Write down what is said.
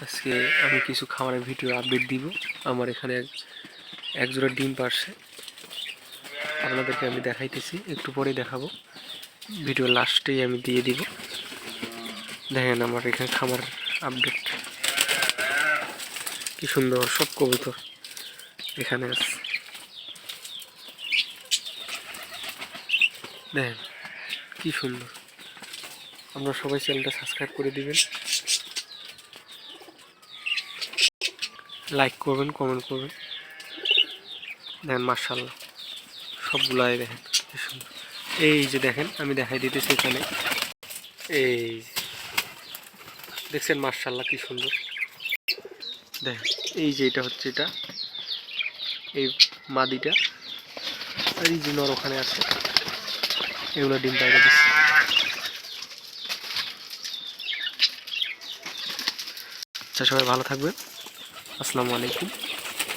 আজকে আমি কিছু খামারের ভিডিও আপডেট দিব। আমার এখানে এক জোড়া ডিম পারছে, আপনাদেরকে আমি দেখাইতেছি, একটু পরে দেখাবো। ভিডিও লাস্টেই আমি দিয়ে দিব। দেখেন আমার এখানে খামার আপডেট, কি সুন্দর সব কবুতর এখানে আছে। দেখেন কি সুন্দর। আপনারা সবাই চ্যানেলটা সাবস্ক্রাইব করে দিবেন, লাইক করবেন, কমেন্ট করবেন। দেখেন মাশাআল্লাহ সবগুলাই দেখেন কি সুন্দর। এই যে দেখেন আমি দেখাই দিতেছি এখানে, এই দেখছেন মাশাআল্লাহ কি সুন্দর। দেখেন এই যে এটা হচ্ছে, এটা এই মাদিটা, আর এই যে নর ওখানে আছে, এগুলো ডিম পাইরা দিচ্ছে। আচ্ছা সবাই ভালো থাকবেন, আসসালামু আলাইকুম।